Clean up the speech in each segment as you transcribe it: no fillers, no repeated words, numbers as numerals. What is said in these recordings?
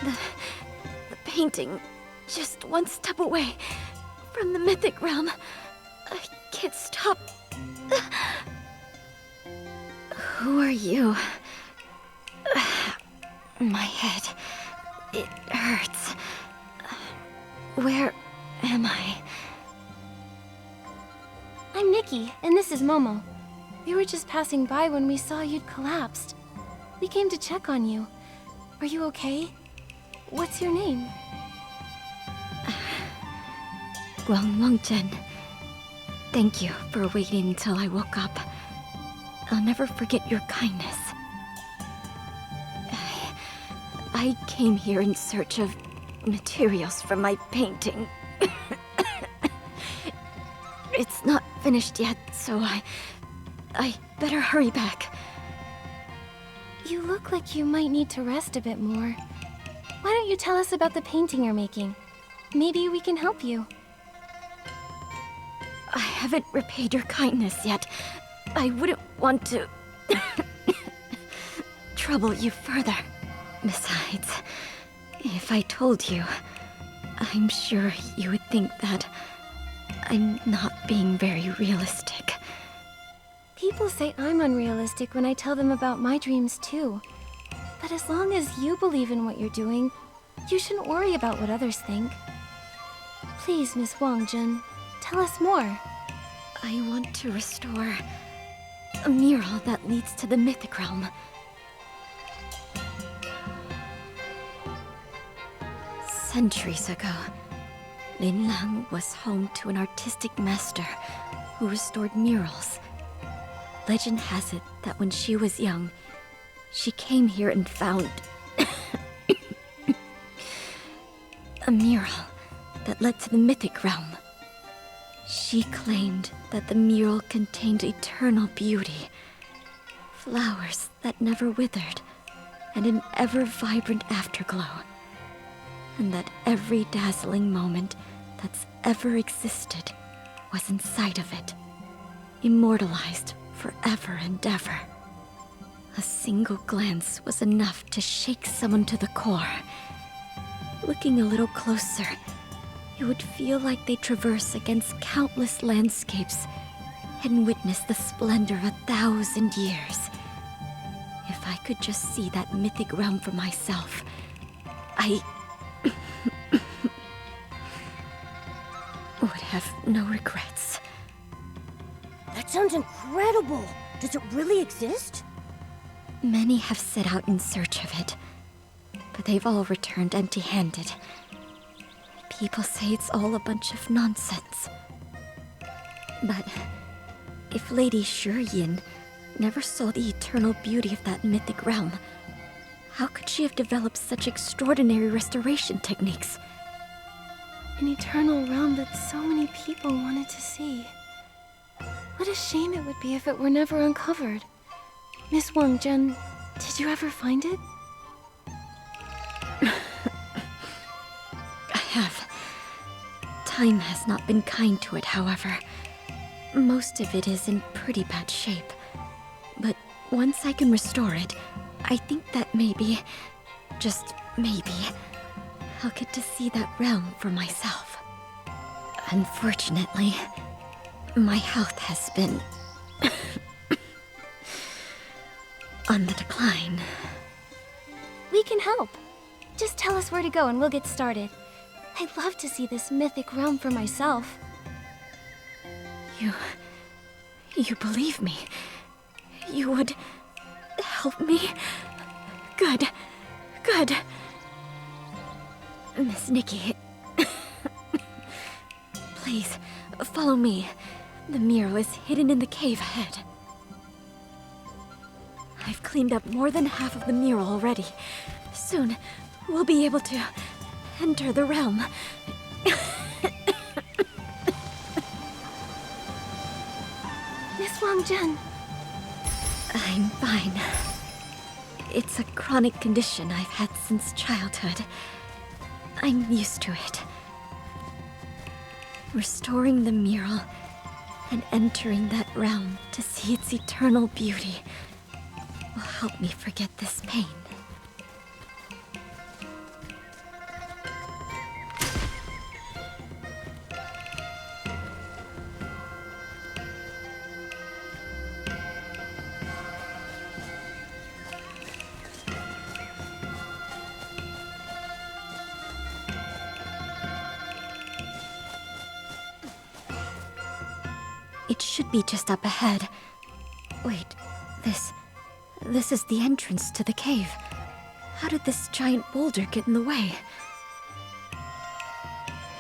The painting, just one step away from the mythic realm. I can't stop. Who are you? My head. It hurts. Where am I? I'm Nikki, and this is Momo. We were just passing by when we saw you'd collapsed. We came to check on you. Are you okay? What's your name? Wangzhen. Thank you for waiting until I woke up. I'll never forget your kindness. I came here in search of materials for my painting. It's not finished yet, so I better hurry back. You look like you might need to rest a bit more. Why don't you tell us about the painting you're making? Maybe we can help you. I haven't repaid your kindness yet. I wouldn't want to trouble you further. Besides, if I told you, I'm sure you would think that I'm not being very realistic. People say I'm unrealistic when I tell them about my dreams too. But as long as you believe in what you're doing, you shouldn't worry about what others think. Please, Miss Wangzhen, tell us more. I want to restore a mural that leads to the mythic realm. Centuries ago, Linlang was home to an artistic master who restored murals. Legend has it that when she was young, she came here and found a mural that led to the mythic realm. She claimed that the mural contained eternal beauty, flowers that never withered, and an ever-vibrant afterglow. And that every dazzling moment that's ever existed was inside of it, immortalized forever and ever. A single glance was enough to shake someone to the core. Looking a little closer, you would feel like they traverse against countless landscapes and witness the splendor of 1,000 years. If I could just see that mythic realm for myself, I would have no regrets. That sounds incredible! Does it really exist? Many have set out in search of it, but they've all returned empty-handed. People say it's all a bunch of nonsense. But if Lady Shiyin never saw the eternal beauty of that mythic realm, how could she have developed such extraordinary restoration techniques? An eternal realm that so many people wanted to see. What a shame it would be if it were never uncovered. Miss Wangzhen, did you ever find it? I have. Time has not been kind to it, however. Most of it is in pretty bad shape. But once I can restore it, I think that maybe, just maybe, I'll get to see that realm for myself. Unfortunately, my health has been on the decline. We can help. Just tell us where to go and we'll get started. I'd love to see this mythic realm for myself. You believe me? You would help me? Good. Miss Nikki, please, follow me. The mural is hidden in the cave ahead. I've cleaned up more than half of the mural already. Soon, we'll be able to enter the realm. Miss Wangzhen. I'm fine. It's a chronic condition I've had since childhood. I'm used to it. Restoring the mural and entering that realm to see its eternal beauty will help me forget this pain. It should be just up ahead. Wait, this is the entrance to the cave. How did this giant boulder get in the way?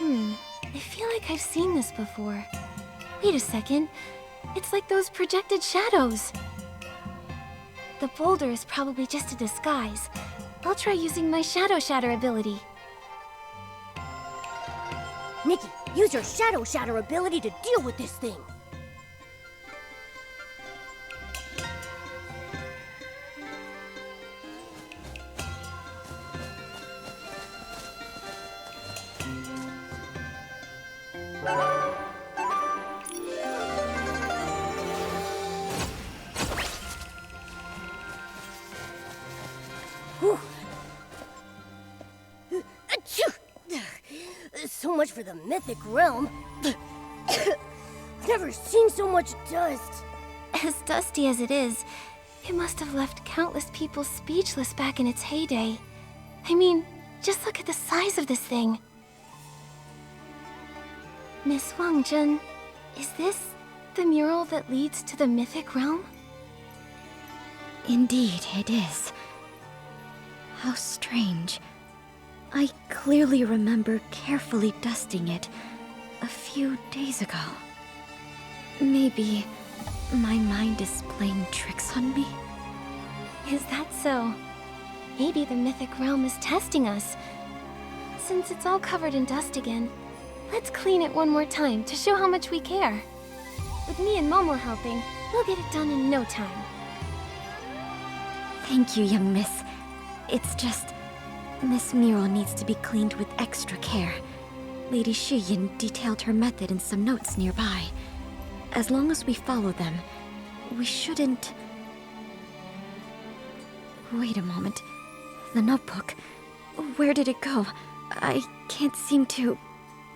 I feel like I've seen this before. Wait a second. It's like those projected shadows. The boulder is probably just a disguise. I'll try using my Shadow Shatter ability. Nikki, use your Shadow Shatter ability to deal with this thing. Whew. Achoo! So much for the mythic realm. Never seen so much dust. As dusty as it is, it must have left countless people speechless back in its heyday. I mean, just look at the size of this thing. Miss Wangzhen, is this the mural that leads to the mythic realm? Indeed, it is. How strange. I clearly remember carefully dusting it a few days ago. Maybe my mind is playing tricks on me? Is that so? Maybe the mythic realm is testing us. Since it's all covered in dust again, let's clean it one more time to show how much we care. With me and Momo helping, we'll get it done in no time. Thank you, young miss. It's just... this mural needs to be cleaned with extra care. Lady Shiyin detailed her method in some notes nearby. As long as we follow them, we shouldn't... Wait a moment. The notebook. Where did it go? I can't seem to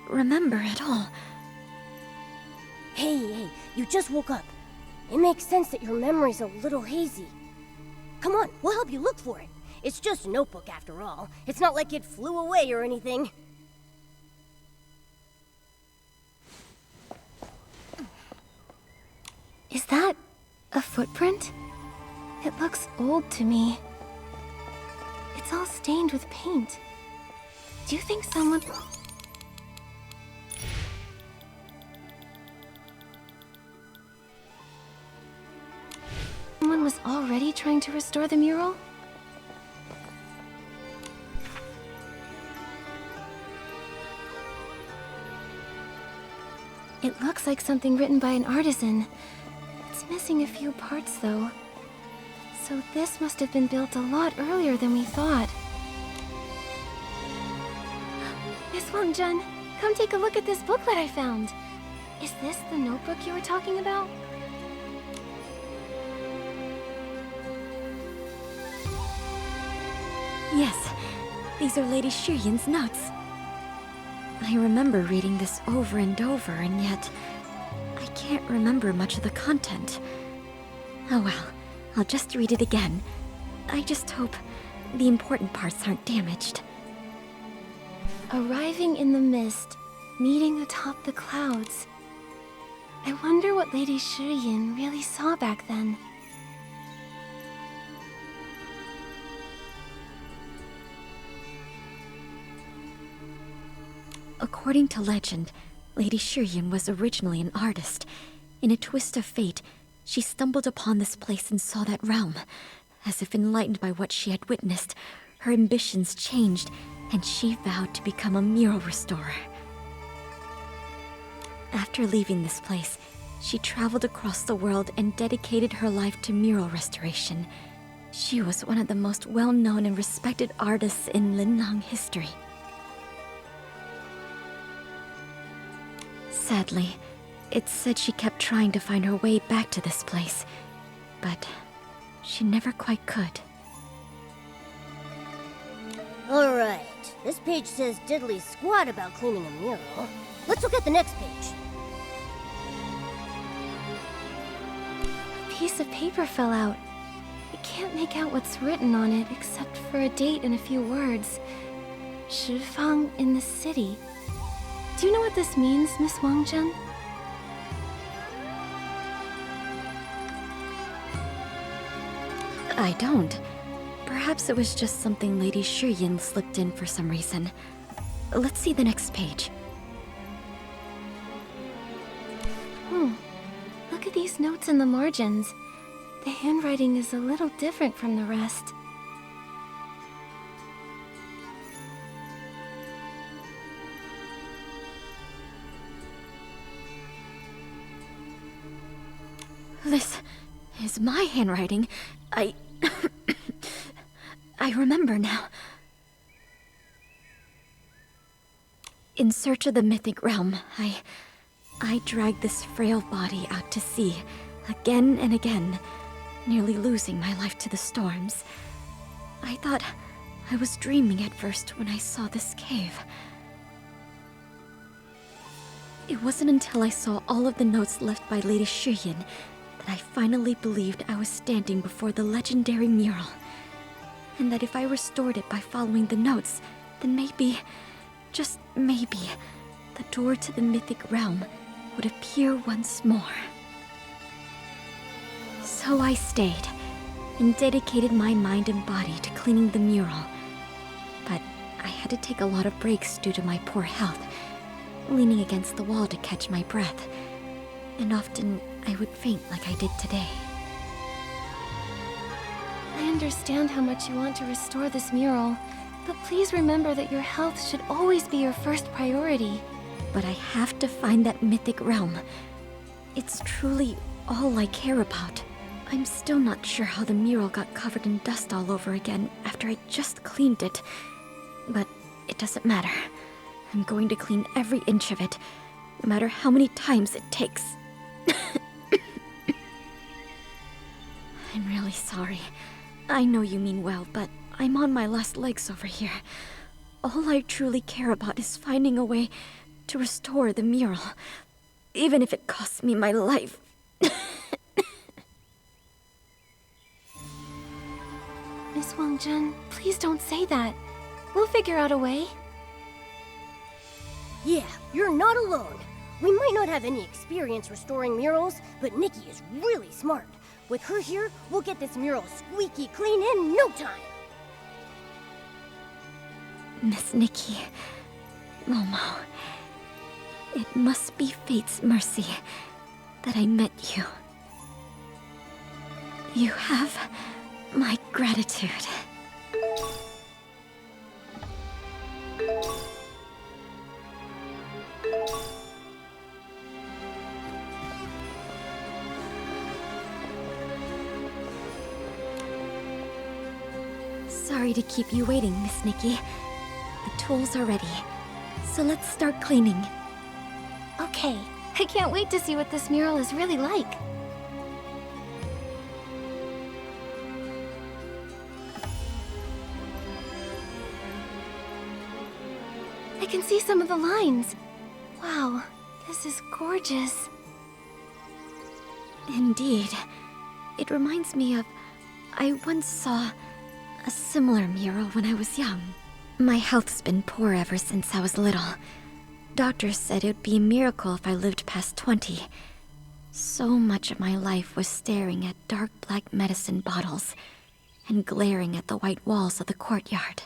remember at all. Hey, you just woke up. It makes sense that your memory's a little hazy. Come on, we'll help you look for it. It's just a notebook after all. It's not like it flew away or anything. Is that a footprint? It looks old to me. It's all stained with paint. Do you think someone was already trying to restore the mural? It looks like something written by an artisan. It's missing a few parts, though. So this must have been built a lot earlier than we thought. Miss Wangzhen, come take a look at this booklet I found. Is this the notebook you were talking about? Yes, these are Lady Shiyin's notes. I remember reading this over and over, and yet I can't remember much of the content. Oh well, I'll just read it again. I just hope the important parts aren't damaged. Arriving in the mist, meeting atop the clouds. I wonder what Lady Shiyin really saw back then. According to legend, Lady Shiyin was originally an artist. In a twist of fate, she stumbled upon this place and saw that realm. As if enlightened by what she had witnessed, her ambitions changed, and she vowed to become a mural restorer. After leaving this place, she traveled across the world and dedicated her life to mural restoration. She was one of the most well-known and respected artists in Linlang history. Sadly, it's said she kept trying to find her way back to this place, but she never quite could. Alright, this page says diddly squat about cleaning a mural. Let's look at the next page. A piece of paper fell out. I can't make out what's written on it except for a date and a few words. Shifang in the city. Do you know what this means, Miss Wangzhen? I don't. Perhaps it was just something Lady Shiyin slipped in for some reason. Let's see the next page. Look at these notes in the margins. The handwriting is a little different from the rest. This is my handwriting. I remember now. In search of the mythic realm, I dragged this frail body out to sea, again and again, nearly losing my life to the storms. I thought I was dreaming at first when I saw this cave. It wasn't until I saw all of the notes left by Lady Shiyin that I finally believed I was standing before the legendary mural, and that if I restored it by following the notes, then maybe, just maybe, the door to the mythic realm would appear once more. So I stayed, and dedicated my mind and body to cleaning the mural. But I had to take a lot of breaks due to my poor health, leaning against the wall to catch my breath, and often I would faint like I did today. I understand how much you want to restore this mural, but please remember that your health should always be your first priority. But I have to find that mythic realm. It's truly all I care about. I'm still not sure how the mural got covered in dust all over again after I just cleaned it. But it doesn't matter. I'm going to clean every inch of it, no matter how many times it takes. I'm really sorry. I know you mean well, but I'm on my last legs over here. All I truly care about is finding a way to restore the mural, even if it costs me my life. Miss Wangzhen, please don't say that. We'll figure out a way. Yeah, you're not alone. We might not have any experience restoring murals, but Nikki is really smart. With her here, we'll get this mural squeaky clean in no time. Miss Nikki, Momo, it must be fate's mercy that I met you. You have my gratitude. Sorry to keep you waiting, Miss Nikki. The tools are ready, so let's start cleaning. Okay, I can't wait to see what this mural is really like. I can see some of the lines. Wow, this is gorgeous. Indeed. It reminds me of... I once saw a similar mural when I was young. My health's been poor ever since I was little. Doctors said it would be a miracle if I lived past 20. So much of my life was staring at dark black medicine bottles and glaring at the white walls of the courtyard.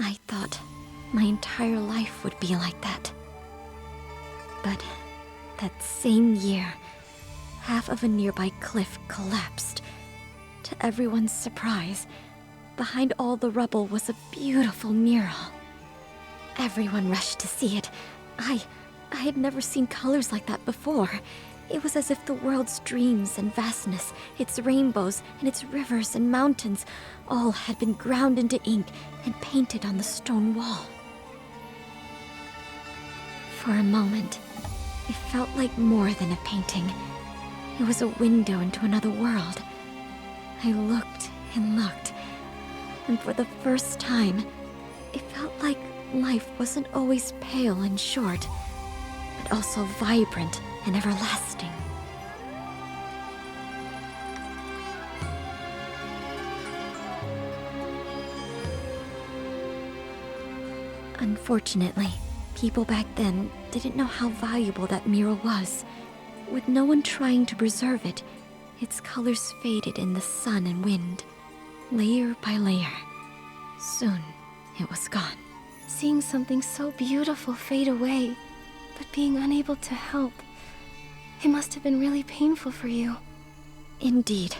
I thought my entire life would be like that. But that same year, half of a nearby cliff collapsed. To everyone's surprise, behind all the rubble was a beautiful mural. Everyone rushed to see it. I had never seen colors like that before. It was as if the world's dreams and vastness, its rainbows and its rivers and mountains, all had been ground into ink and painted on the stone wall. For a moment, it felt like more than a painting. It was a window into another world. I looked and looked, and for the first time, it felt like life wasn't always pale and short, but also vibrant and everlasting. Unfortunately, people back then didn't know how valuable that mural was. With no one trying to preserve it, its colors faded in the sun and wind, layer by layer. Soon, it was gone. Seeing something so beautiful fade away, but being unable to help. It must have been really painful for you. Indeed.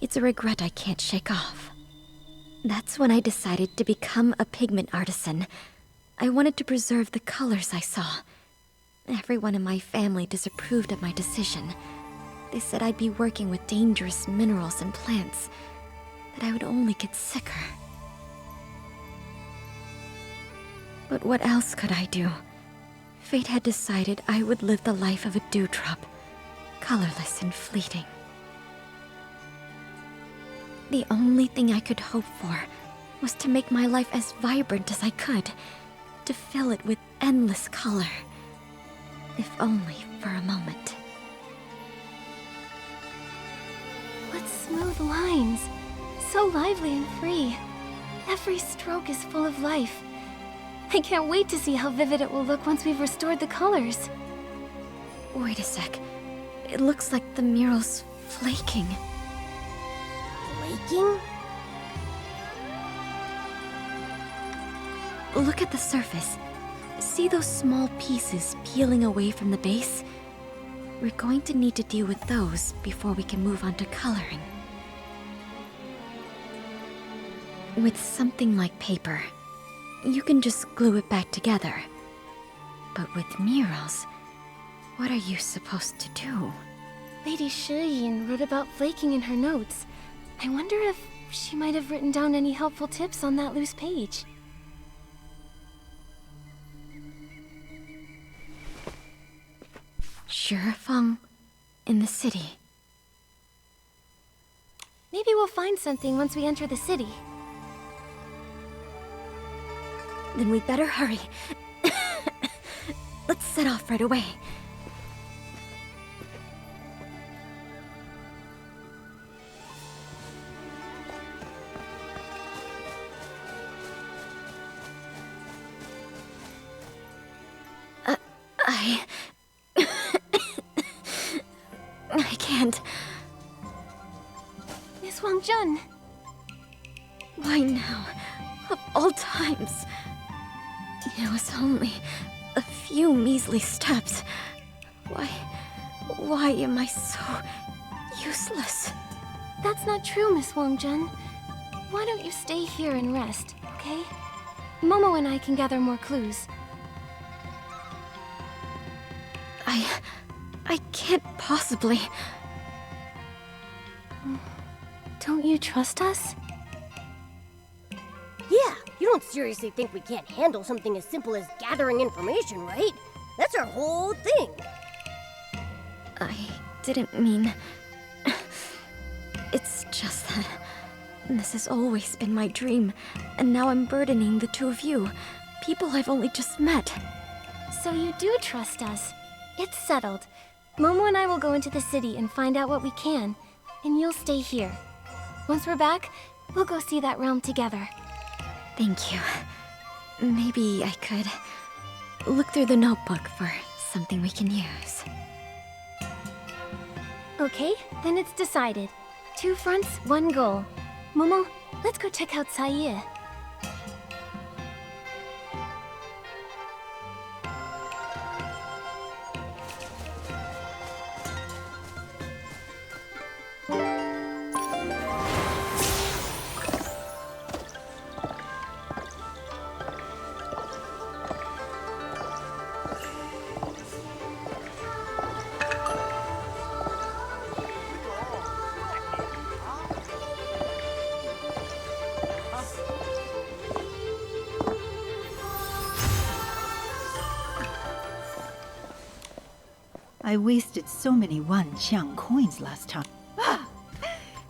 It's a regret I can't shake off. That's when I decided to become a pigment artisan. I wanted to preserve the colors I saw. Everyone in my family disapproved of my decision. They said I'd be working with dangerous minerals and plants, that I would only get sicker. But what else could I do? Fate had decided I would live the life of a dewdrop, colorless and fleeting. The only thing I could hope for was to make my life as vibrant as I could, to fill it with endless color, if only for a moment. What smooth lines! So lively and free. Every stroke is full of life. I can't wait to see how vivid it will look once we've restored the colors. Wait a sec. It looks like the mural's flaking. Flaking? Look at the surface. See those small pieces peeling away from the base? We're going to need to deal with those before we can move on to coloring. With something like paper, you can just glue it back together. But with murals, what are you supposed to do? Lady Shiyin wrote about flaking in her notes. I wonder if she might have written down any helpful tips on that loose page. Shifeng in the city. Maybe we'll find something once we enter the city. Then we better hurry. Let's set off right away. I can't. Miss Wangzhen! Why now? Of all times. It was only a few measly steps. Why am I so useless? That's not true, Miss Wangzhen. Why don't you stay here and rest, okay? Momo and I can gather more clues. I can't possibly. Don't you trust us? Yeah, you don't seriously think we can't handle something as simple as gathering information, right? That's our whole thing. I didn't mean... It's just that this has always been my dream, and now I'm burdening the two of you, people I've only just met. So you do trust us. It's settled. Momo and I will go into the city and find out what we can, and you'll stay here. Once we're back, we'll go see that realm together. Thank you. Maybe I could look through the notebook for something we can use. Okay, then it's decided. 2 fronts, 1 goal. Momo, let's go check out Saye. I wasted so many Wanqiang coins last time.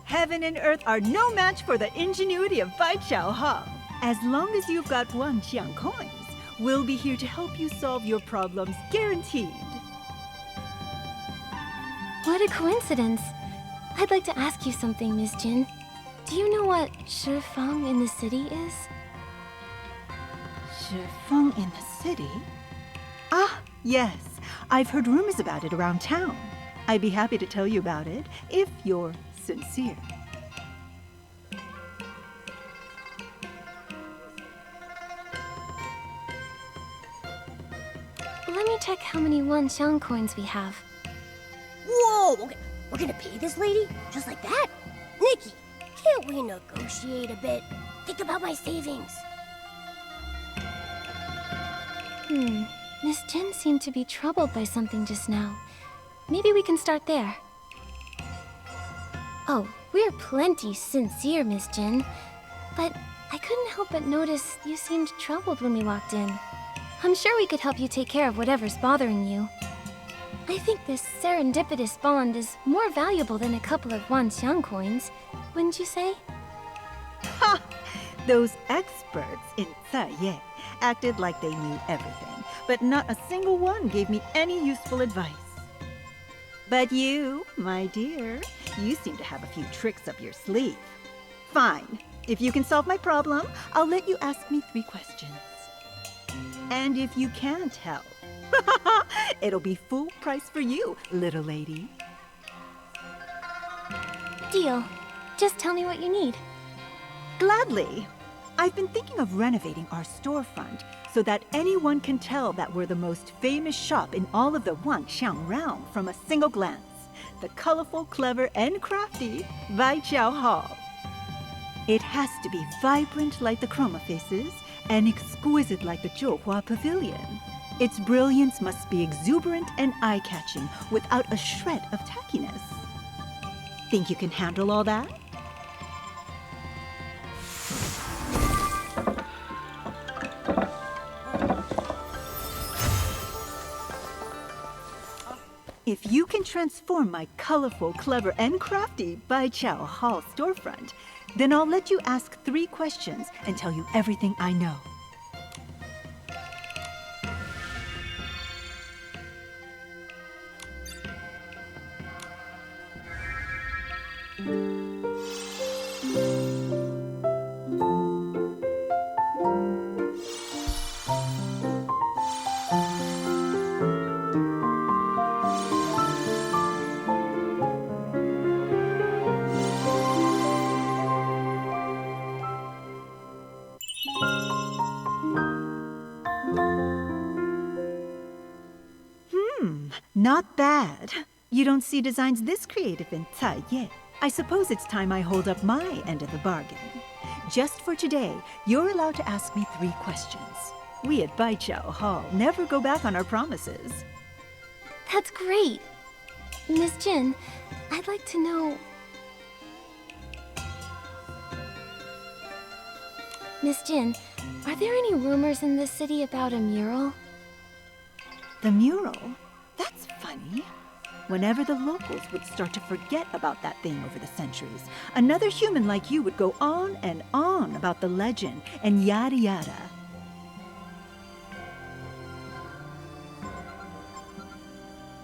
Heaven and earth are no match for the ingenuity of Bai Chao Hong. As long as you've got Wanqiang coins, we'll be here to help you solve your problems, guaranteed. What a coincidence. I'd like to ask you something, Miss Jin. Do you know what Shifeng in the city is? Shifeng in the city? Ah, yes. I've heard rumors about it around town. I'd be happy to tell you about it if you're sincere. Let me check how many Wangzhen coins we have. Whoa! Okay, we're gonna pay this lady? Just like that? Nikki, can't we negotiate a bit? Think about my savings. Miss Jin seemed to be troubled by something just now. Maybe we can start there. Oh, we're plenty sincere, Miss Jin. But I couldn't help but notice you seemed troubled when we walked in. I'm sure we could help you take care of whatever's bothering you. I think this serendipitous bond is more valuable than a couple of Wangzhen coins, wouldn't you say? Ha! Those experts in Ye acted like they knew everything, but not a single one gave me any useful advice. But you, my dear, you seem to have a few tricks up your sleeve. Fine. If you can solve my problem, I'll let you ask me 3 questions. And if you can't help, it'll be full price for you, little lady. Deal. Just tell me what you need. Gladly. I've been thinking of renovating our storefront so that anyone can tell that we're the most famous shop in all of the Wangzhen realm from a single glance. The colorful, clever, and crafty Baijiao Hall. It has to be vibrant like the chroma faces and exquisite like the Zhouhua Pavilion. Its brilliance must be exuberant and eye-catching without a shred of tackiness. Think you can handle all that? If you can transform my colorful, clever, and crafty Baijiao Hall storefront, then I'll let you ask 3 questions and tell you everything I know. Not bad. You don't see designs this creative in Ye. I suppose it's time I hold up my end of the bargain. Just for today, you're allowed to ask me 3 questions. We at Baijiao Hall never go back on our promises. That's great. Miss Jin, I'd like to know... Miss Jin, are there any rumors in this city about a mural? The mural? That's funny. Whenever the locals would start to forget about that thing over the centuries, another human like you would go on and on about the legend and yada yada.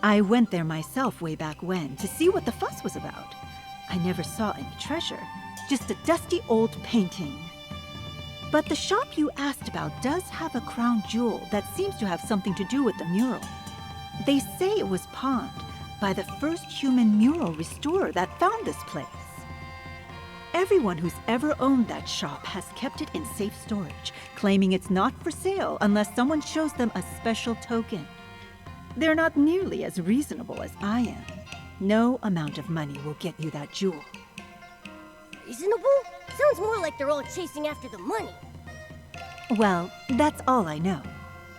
I went there myself way back when to see what the fuss was about. I never saw any treasure, just a dusty old painting. But the shop you asked about does have a crown jewel that seems to have something to do with the mural. They say it was pawned by the first human mural restorer that found this place. Everyone who's ever owned that shop has kept it in safe storage, claiming it's not for sale unless someone shows them a special token. They're not nearly as reasonable as I am. No amount of money will get you that jewel. Reasonable? Sounds more like they're all chasing after the money. Well, that's all I know.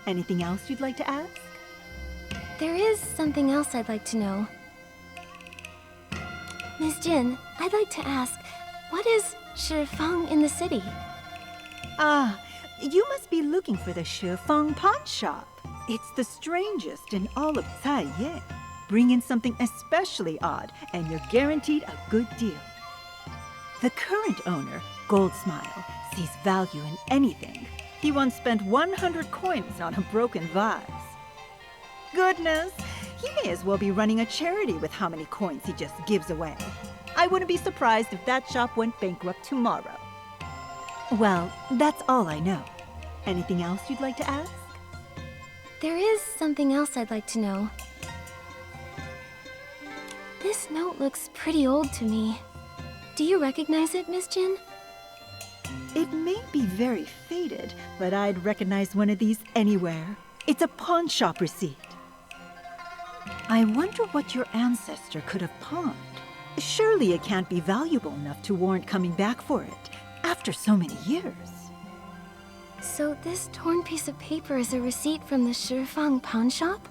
Anything else you'd like to ask? There is something else I'd like to know. Miss Jin, I'd like to ask, what is Shifeng in the city? Ah, you must be looking for the Shifeng pawn shop. It's the strangest in all of Ye. Bring in something especially odd, and you're guaranteed a good deal. The current owner, Goldsmile, sees value in anything. He once spent 100 coins on a broken vase. Goodness, he may as well be running a charity with how many coins he just gives away. I wouldn't be surprised if that shop went bankrupt tomorrow. Well, that's all I know. Anything else you'd like to ask? There is something else I'd like to know. note looks pretty old to me. Do you recognize it, Miss Jin? It may be very faded, but I'd recognize one of these anywhere. It's a pawn shop receipt. I wonder what your ancestor could have pawned. Surely it can't be valuable enough to warrant coming back for it, after so many years. So this torn piece of paper is a receipt from the Shifang pawn shop?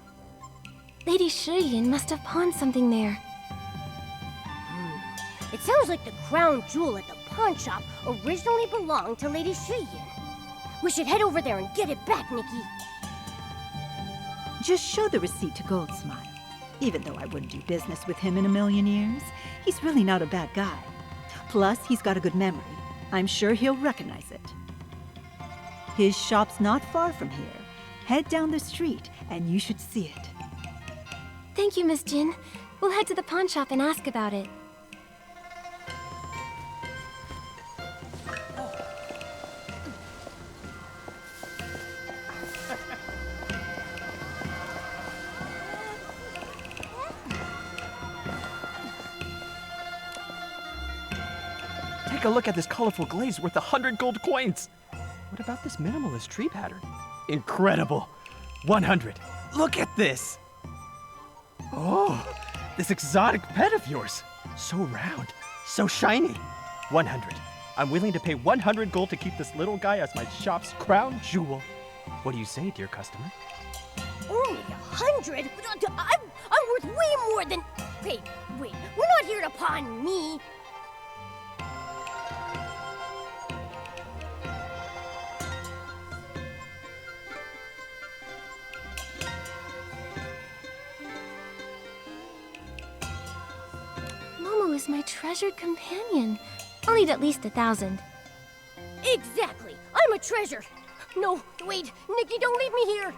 Lady Shiyin must have pawned something there. It sounds like the crown jewel at the pawn shop originally belonged to Lady Shiyin. We should head over there and get it back, Nikki. Just show the receipt to Goldsmile. Even though I wouldn't do business with him in a million years, he's really not a bad guy. Plus, he's got a good memory. I'm sure he'll recognize it. His shop's not far from here. Head down the street, and you should see it. Thank you, Miss Jin. We'll head to the pawn shop and ask about it. Take a look at this colorful glaze worth 100 gold coins. What about this minimalist tree pattern? Incredible. 100. Look at this. Oh, this exotic pet of yours. So round, so shiny. 100. I'm willing to pay 100 gold to keep this little guy as my shop's crown jewel. What do you say, dear customer? Only 100? I'm worth way more than... Wait, we're not here to pawn me. Momo is my treasured companion. I'll need at least 1,000. Exactly. I'm a treasure. No, wait, Nikki, don't leave me here.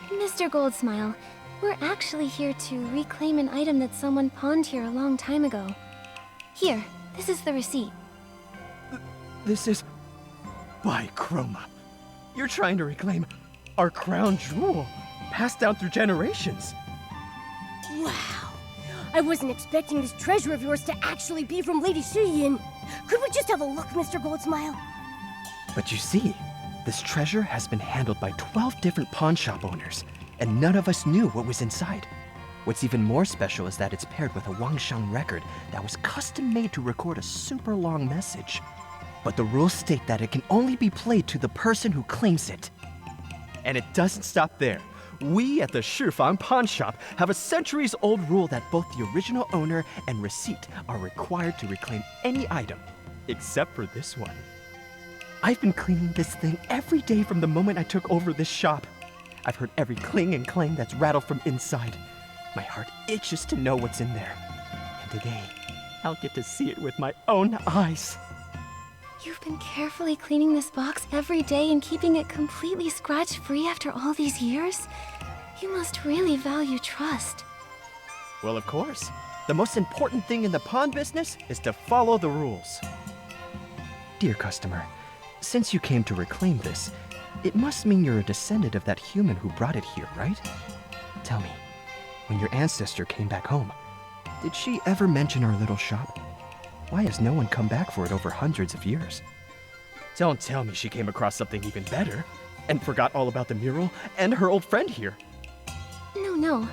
Mr. Goldsmile, we're actually here to reclaim an item that someone pawned here a long time ago. Here, this is the receipt. This is... By Chroma. You're trying to reclaim our crown jewel, passed down through generations. Wow. I wasn't expecting this treasure of yours to actually be from Lady Shiyin. Could we just have a look, Mr. Goldsmile? But you see, this treasure has been handled by 12 different pawn shop owners, and none of us knew what was inside. What's even more special is that it's paired with a Wangzhen record that was custom made to record a super long message. But the rules state that it can only be played to the person who claims it. And it doesn't stop there. We at the Shifang Pawn Shop have a centuries-old rule that both the original owner and receipt are required to reclaim any item, except for this one. I've been cleaning this thing every day from the moment I took over this shop. I've heard every cling and clang that's rattled from inside. My heart itches to know what's in there. And today, I'll get to see it with my own eyes. You've been carefully cleaning this box every day and keeping it completely scratch-free after all these years? You must really value trust. Well, of course. The most important thing in the pawn business is to follow the rules. Dear customer, since you came to reclaim this, it must mean you're a descendant of that human who brought it here, right? Tell me, when your ancestor came back home, did she ever mention our little shop? Why has no one come back for it over hundreds of years? Don't tell me she came across something even better and forgot all about the mural and her old friend here. No.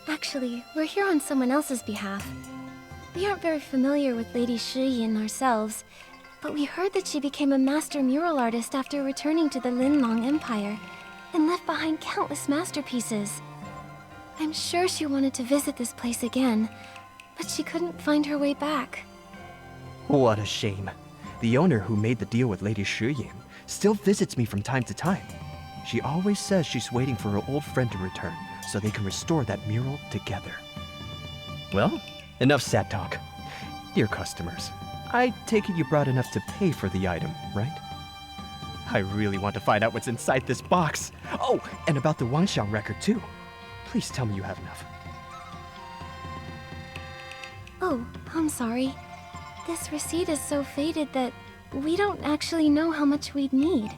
Actually, we're here on someone else's behalf. We aren't very familiar with Lady Shiyin ourselves, but we heard that she became a master mural artist after returning to the Linlong Empire and left behind countless masterpieces. I'm sure she wanted to visit this place again, but she couldn't find her way back. What a shame. The owner who made the deal with Lady Shiyin still visits me from time to time. She always says she's waiting for her old friend to return so they can restore that mural together. Well, enough sad talk. Dear customers, I take it you brought enough to pay for the item, right? I really want to find out what's inside this box. Oh, and about the Wangzhen record too. Please tell me you have enough. Oh, I'm sorry. This receipt is so faded that we don't actually know how much we'd need.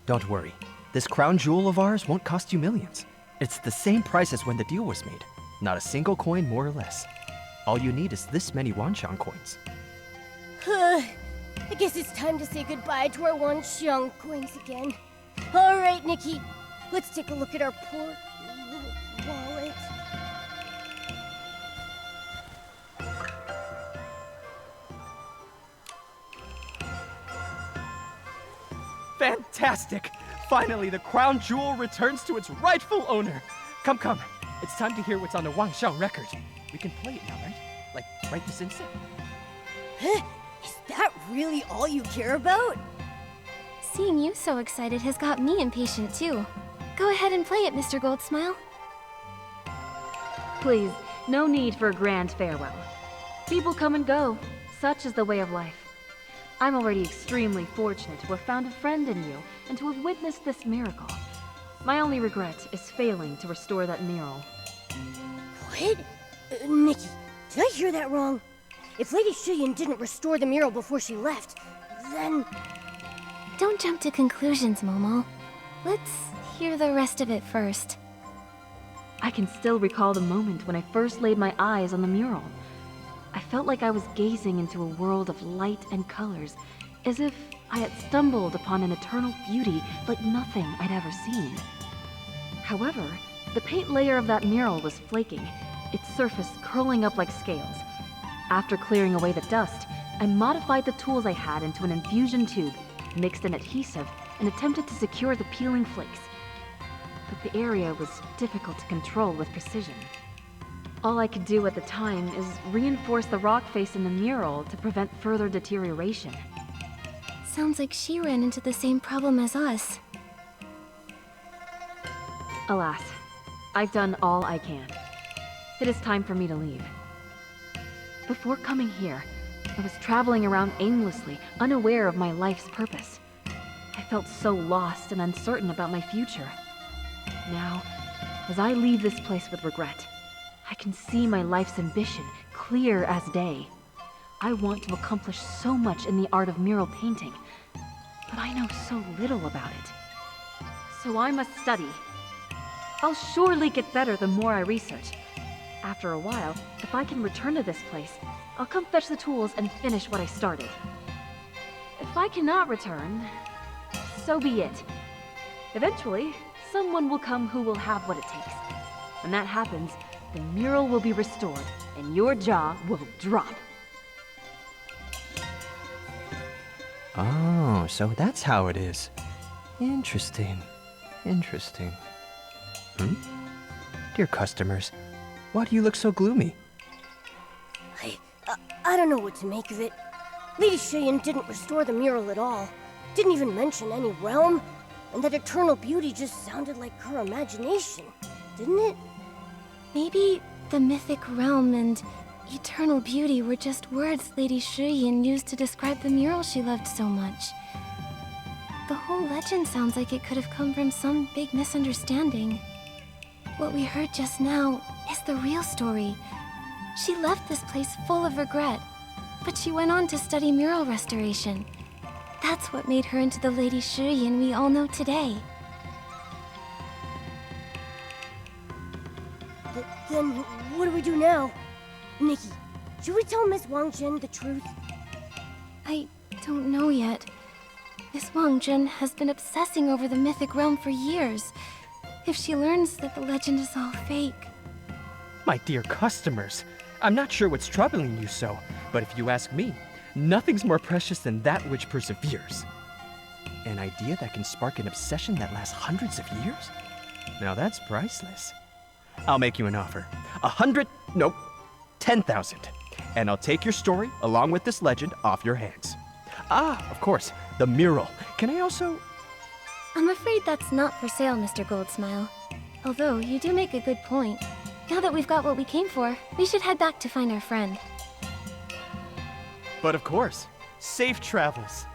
Don't worry. This crown jewel of ours won't cost you millions. It's the same price as when the deal was made. Not a single coin more or less. All you need is this many Wanxiang coins. I guess it's time to say goodbye to our Wangzhen coins again. All right, Nikki, let's take a look at our poor little wallet. Fantastic! Finally, the crown jewel returns to its rightful owner. Come. It's time to hear what's on the Wangxiang record. We can play it now, right? Like, right this instant? Huh? Is that really all you care about? Seeing you so excited has got me impatient too. Go ahead and play it, Mr. Goldsmile. Please, no need for a grand farewell. People come and go. Such is the way of life. I'm already extremely fortunate to have found a friend in you and to have witnessed this miracle. My only regret is failing to restore that mural. What? Nikki, did I hear that wrong? If Lady Shiyin didn't restore the mural before she left, then... Don't jump to conclusions, Momo. Let's hear the rest of it first. I can still recall the moment when I first laid my eyes on the mural. I felt like I was gazing into a world of light and colors, as if I had stumbled upon an eternal beauty like nothing I'd ever seen. However, the paint layer of that mural was flaking, its surface curling up like scales. After clearing away the dust, I modified the tools I had into an infusion tube, mixed an adhesive, and attempted to secure the peeling flakes. But the area was difficult to control with precision. All I could do at the time is reinforce the rock face in the mural to prevent further deterioration. Sounds like she ran into the same problem as us. Alas, I've done all I can. It is time for me to leave. Before coming here, I was traveling around aimlessly, unaware of my life's purpose. I felt so lost and uncertain about my future. Now, as I leave this place with regret, I can see my life's ambition clear as day. I want to accomplish so much in the art of mural painting, but I know so little about it. So I must study. I'll surely get better the more I research. After a while, if I can return to this place, I'll come fetch the tools and finish what I started. If I cannot return, so be it. Eventually, someone will come who will have what it takes. When that happens, the mural will be restored, and your jaw will drop. Oh, so that's how it is. Interesting. Dear customers, why do you look so gloomy? I don't know what to make of it. Lady Shiyin didn't restore the mural at all. Didn't even mention any realm. And that eternal beauty just sounded like her imagination, didn't it? Maybe the mythic realm and eternal beauty were just words Lady Shiyin used to describe the mural she loved so much. The whole legend sounds like it could have come from some big misunderstanding. What we heard just now is the real story. She left this place full of regret, but she went on to study mural restoration. That's what made her into the Lady Shiyin we all know today. Then what do we do now? Nikki, should we tell Miss Wangzhen the truth? I don't know yet. Miss Wangzhen has been obsessing over the mythic realm for years. If she learns that the legend is all fake... My dear customers, I'm not sure what's troubling you so, but if you ask me, nothing's more precious than that which perseveres. An idea that can spark an obsession that lasts hundreds of years? Now that's priceless. I'll make you an offer. 10,000. And I'll take your story, along with this legend, off your hands. Ah, of course, the mural. Can I also... I'm afraid that's not for sale, Mr. Goldsmile. Although, you do make a good point. Now that we've got what we came for, we should head back to find our friend. But of course, safe travels.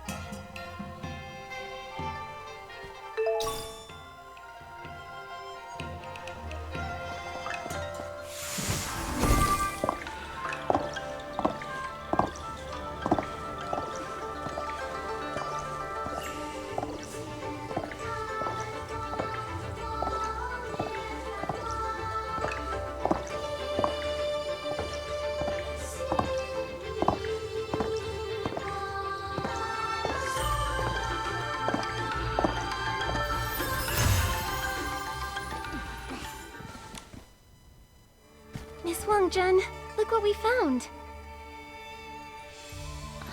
Wangzhen. Look what we found.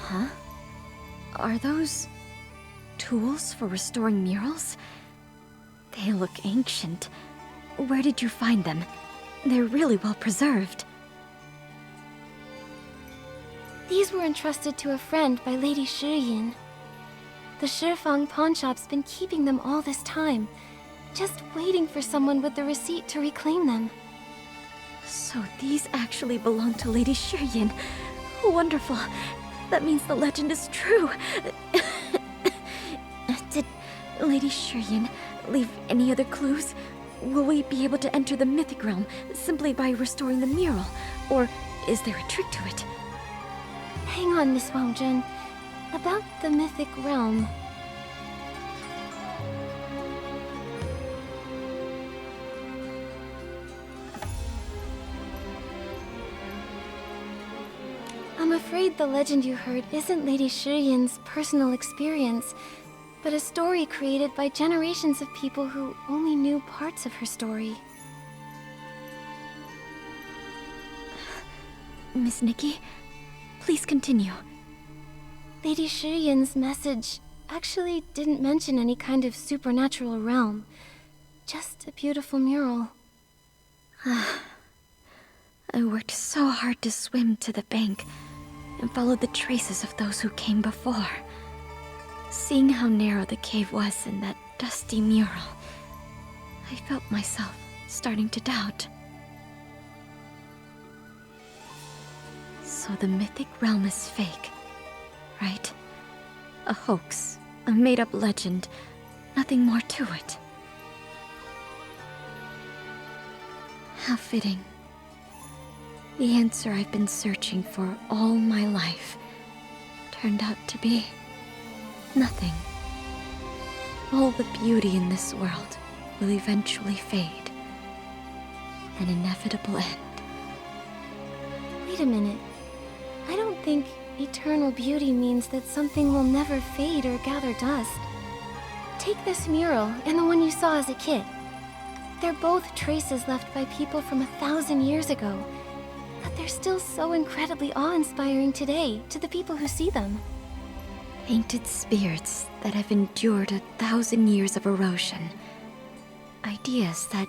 Huh? Are those tools for restoring murals? They look ancient. Where did you find them? They're really well preserved. These were entrusted to a friend by Lady Shiyin. The Shifang pawn shop's been keeping them all this time, just waiting for someone with the receipt to reclaim them. So these actually belong to Lady Shiyin. Wonderful. That means the legend is true. Did Lady Shiyin leave any other clues? Will we be able to enter the mythic realm simply by restoring the mural? Or is there a trick to it? Hang on, Miss Wangzhen. About the mythic realm. I'm afraid the legend you heard isn't Lady Shiyin's personal experience, but a story created by generations of people who only knew parts of her story. Miss Nikki, please continue. Lady Shiyin's message actually didn't mention any kind of supernatural realm, just a beautiful mural. I worked so hard to swim to the bank and followed the traces of those who came before. Seeing how narrow the cave was in that dusty mural, I felt myself starting to doubt. So the mythic realm is fake, right? A hoax, a made-up legend, nothing more to it. How fitting. The answer I've been searching for all my life turned out to be nothing. All the beauty in this world will eventually fade. An inevitable end. Wait a minute. I don't think eternal beauty means that something will never fade or gather dust. Take this mural and the one you saw as a kid. They're both traces left by people from 1,000 years ago, but they're still so incredibly awe-inspiring today to the people who see them. Painted spirits that have endured 1,000 years of erosion. Ideas that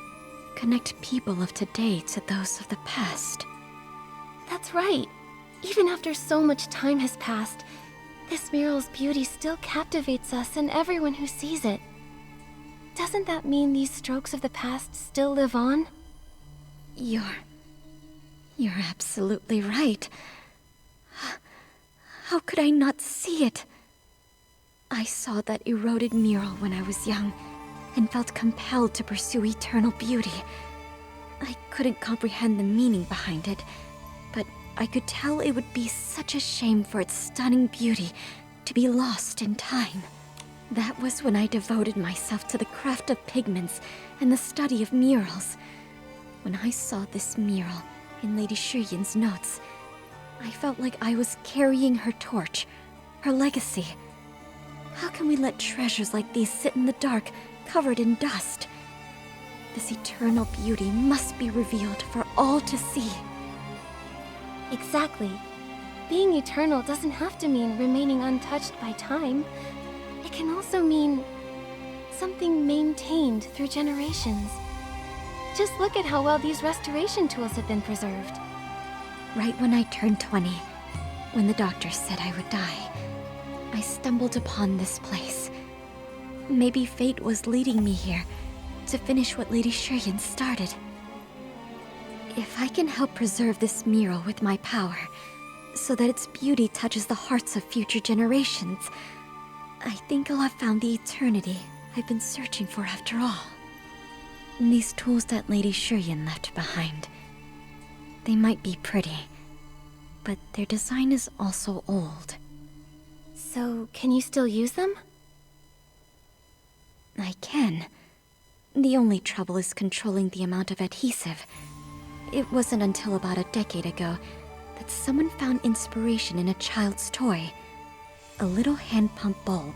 connect people of today to those of the past. That's right. Even after so much time has passed, this mural's beauty still captivates us and everyone who sees it. Doesn't that mean these strokes of the past still live on? You're absolutely right. How could I not see it? I saw that eroded mural when I was young, and felt compelled to pursue eternal beauty. I couldn't comprehend the meaning behind it, but I could tell it would be such a shame for its stunning beauty to be lost in time. That was when I devoted myself to the craft of pigments and the study of murals. When I saw this mural in Lady Shiyin's notes, I felt like I was carrying her torch, her legacy. How can we let treasures like these sit in the dark, covered in dust? This eternal beauty must be revealed for all to see. Exactly. Being eternal doesn't have to mean remaining untouched by time. It can also mean something maintained through generations. Just look at how well these restoration tools have been preserved. Right when I turned 20, when the doctors said I would die, I stumbled upon this place. Maybe fate was leading me here to finish what Lady Shiyin started. If I can help preserve this mural with my power, so that its beauty touches the hearts of future generations, I think I'll have found the eternity I've been searching for after all. These tools that Lady Shiyin left behind, they might be pretty, but their design is also old. So, can you still use them? I can. The only trouble is controlling the amount of adhesive. It wasn't until about a decade ago that someone found inspiration in a child's toy. A little hand pump bulb.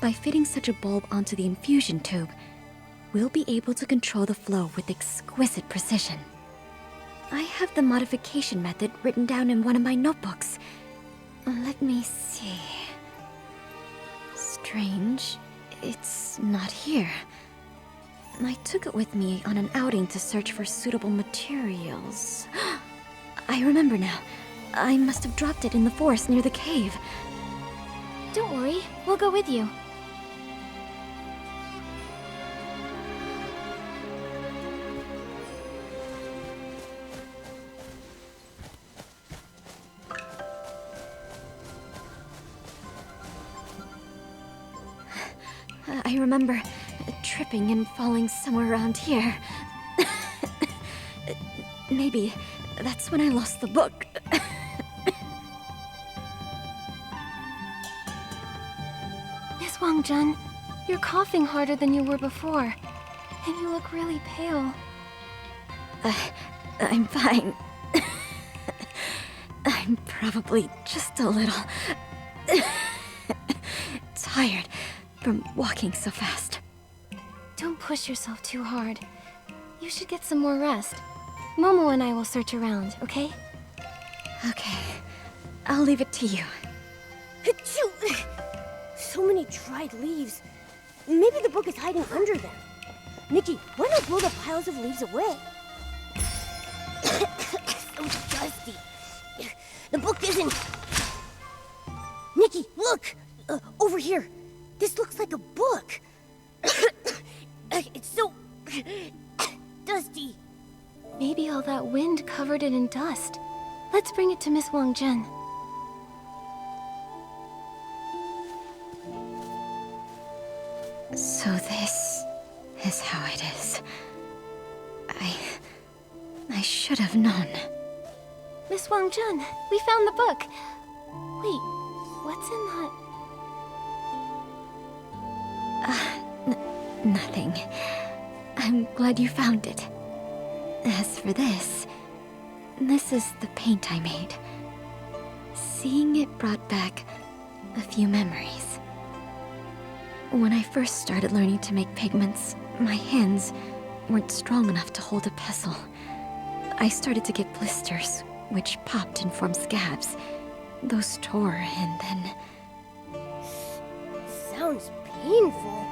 By fitting such a bulb onto the infusion tube, we'll be able to control the flow with exquisite precision. I have the modification method written down in one of my notebooks. Let me see. Strange. It's not here. I took it with me on an outing to search for suitable materials. I remember now. I must have dropped it in the forest near the cave. Don't worry, we'll go with you. I remember tripping and falling somewhere around here. Maybe that's when I lost the book. Miss Wangzhen, you're coughing harder than you were before. And you look really pale. I'm fine. I'm probably just a little tired from walking so fast. Don't push yourself too hard. You should get some more rest. Momo and I will search around, okay? Okay, I'll leave it to you. Achoo! So many dried leaves. Maybe the book is hiding under them. Nikki, why not blow the piles of leaves away? So dusty. The book isn't... Nikki, look! Over here. This looks like a book. It's so... dusty. Maybe all that wind covered it in dust. Let's bring it to Miss Wangzhen. So this is how it is. I should have known. Miss Wangzhen, we found the book. Wait, what's in that? Nothing. I'm glad you found it. As for this is the paint I made. Seeing it brought back a few memories. When I first started learning to make pigments, my hands weren't strong enough to hold a pestle. I started to get blisters, which popped and formed scabs. Those tore, and then... Sounds painful.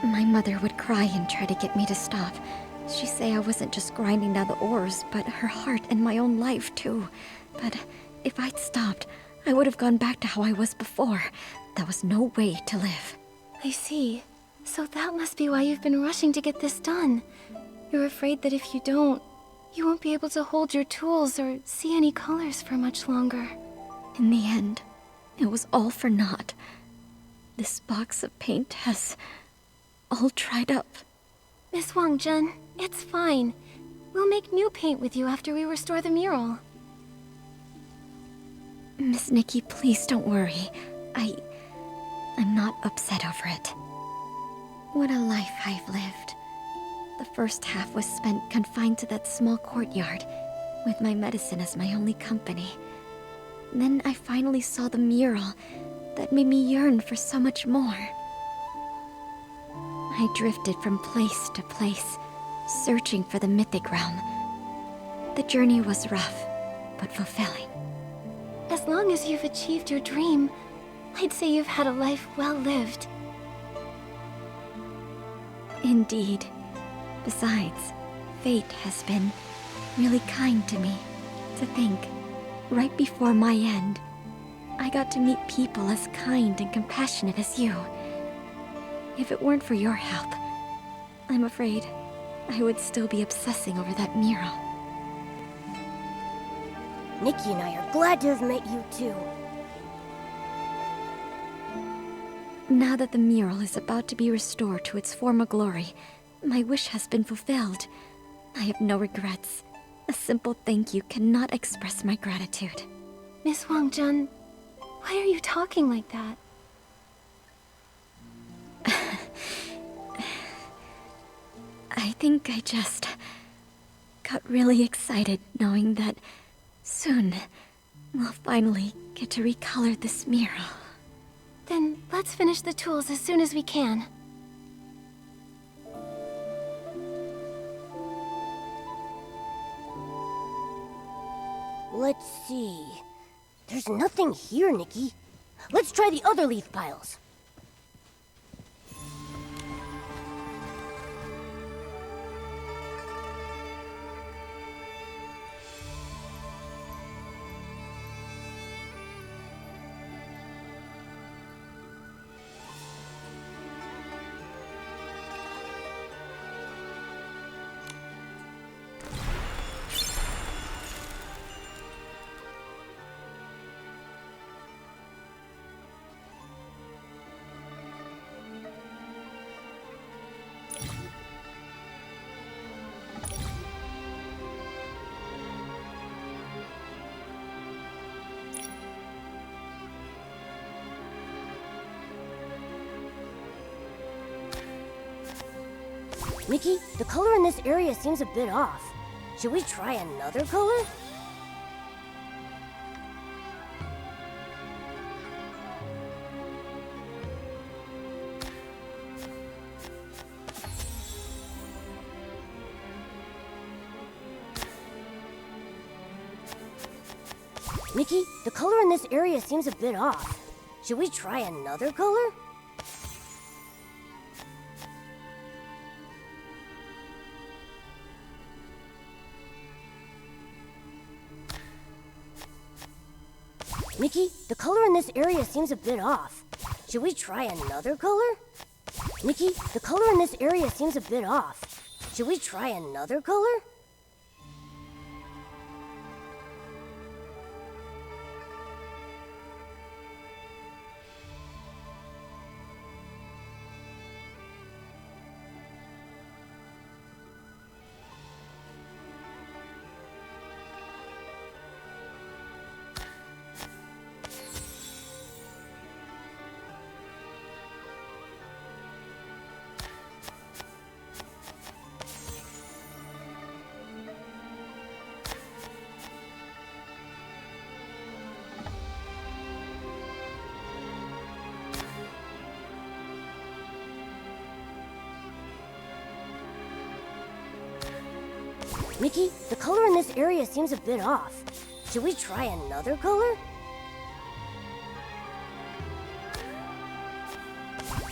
My mother would cry and try to get me to stop. She'd say I wasn't just grinding down the ores, but her heart and my own life, too. But if I'd stopped, I would have gone back to how I was before. There was no way to live. I see. So that must be why you've been rushing to get this done. You're afraid that if you don't, you won't be able to hold your tools or see any colors for much longer. In the end, it was all for naught. This box of paint has all dried up. Miss Wangzhen, it's fine. We'll make new paint with you after we restore the mural. Miss Nikki, please don't worry. I'm not upset over it. What a life I've lived. The first half was spent confined to that small courtyard, with my medicine as my only company. Then I finally saw the mural that made me yearn for so much more. I drifted from place to place, searching for the mythic realm. The journey was rough, but fulfilling. As long as you've achieved your dream, I'd say you've had a life well lived. Indeed. Besides, fate has been really kind to me. To think, right before my end, I got to meet people as kind and compassionate as you. If it weren't for your help, I'm afraid I would still be obsessing over that mural. Nikki and I are glad to have met you too. Now that the mural is about to be restored to its former glory, my wish has been fulfilled. I have no regrets. A simple thank you cannot express my gratitude. Miss Wangzhen, why are you talking like that? I think I just got really excited knowing that soon we'll finally get to recolor this mural. Then let's finish the tools as soon as we can. Let's see. There's nothing here, Nikki. Let's try the other leaf piles. Nikki, the color in this area seems a bit off. Should we try another color? Nikki, the color in this area seems a bit off. Should we try another color? Nikki, the color in this area seems a bit off. Should we try another color? Nikki, the color in this area seems a bit off. Should we try another color? Nikki, the color in this area seems a bit off. Should we try another color?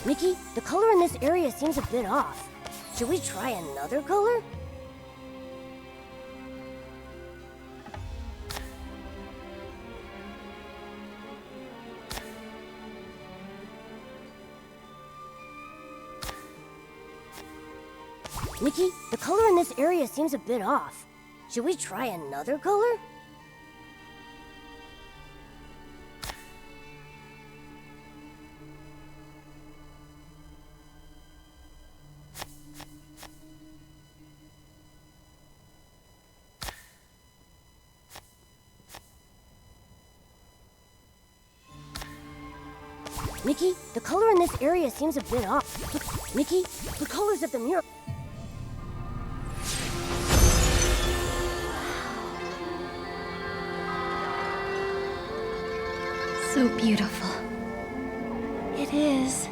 Nikki, the color in this area seems a bit off. Should we try another color? Nikki, the color in this area seems a bit off. Should we try another color? Nikki, the color in this area seems a bit off. Look, Nikki, the colors of the mural. So beautiful. It is.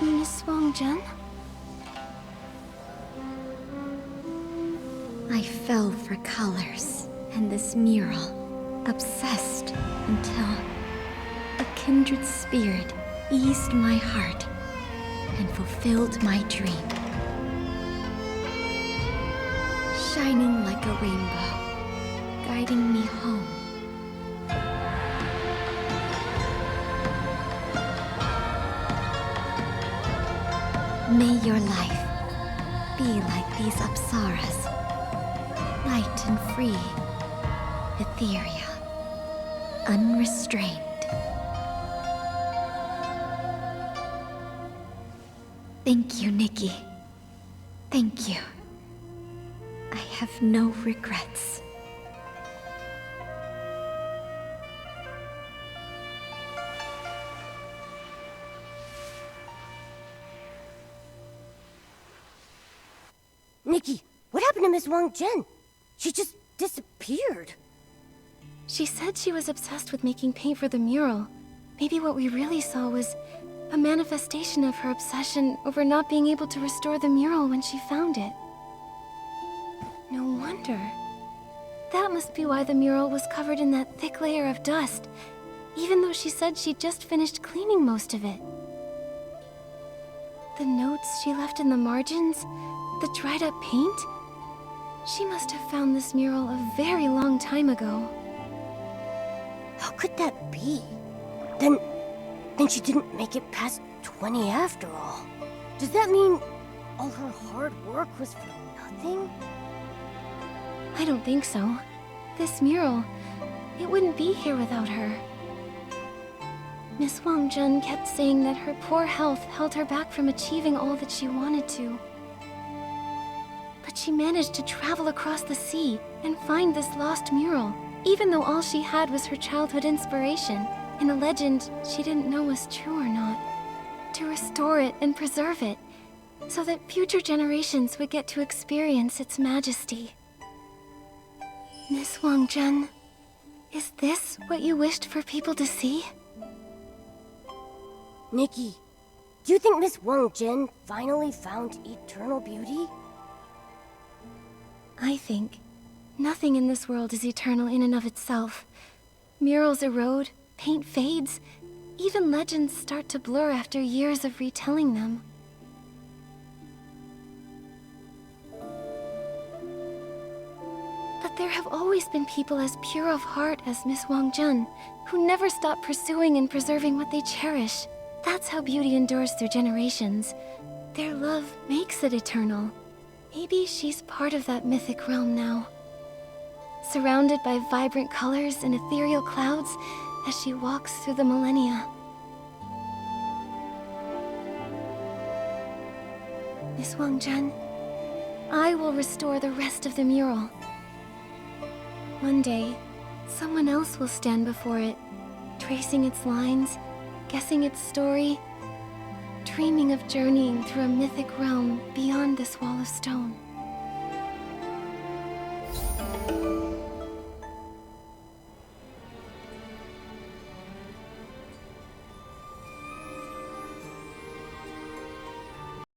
Miss Wangzhen? I fell for colors and this mural, obsessed until a kindred spirit eased my heart and fulfilled my dream. Shining like a rainbow, guiding me home. May your life be like these apsaras, light and free, ethereal, unrestrained. Thank you, Nikki. Thank you. I have no regrets. Nikki, what happened happened to Miss Wangzhen? She just disappeared. She said she was obsessed with making paint for the mural. Maybe what we really saw was a manifestation of her obsession over not being able to restore the mural when she found it. No wonder. That must be why the mural was covered in that thick layer of dust, even though she said she'd just finished cleaning most of it. The notes she left in the margins, the dried up paint. She must have found this mural a very long time ago. How could that be? Then she didn't make it past 20 after all. Does that mean all her hard work was for nothing? I don't think so. This mural, it wouldn't be here without her. Miss Wangzhen kept saying that her poor health held her back from achieving all that she wanted to. But she managed to travel across the sea and find this lost mural, even though all she had was her childhood inspiration in a legend she didn't know was true or not. To restore it and preserve it, so that future generations would get to experience its majesty. Miss Wangzhen, is this what you wished for people to see? Nikki, do you think Miss Wangzhen finally found eternal beauty? I think nothing in this world is eternal in and of itself. Murals erode, paint fades, even legends start to blur after years of retelling them. But there have always been people as pure of heart as Miss Wangzhen, who never stop pursuing and preserving what they cherish. That's how beauty endures through generations. Their love makes it eternal. Maybe she's part of that mythic realm now. Surrounded by vibrant colors and ethereal clouds as she walks through the millennia. Miss Wangzhen, I will restore the rest of the mural. One day, someone else will stand before it, tracing its lines, guessing its story, dreaming of journeying through a mythic realm beyond this wall of stone.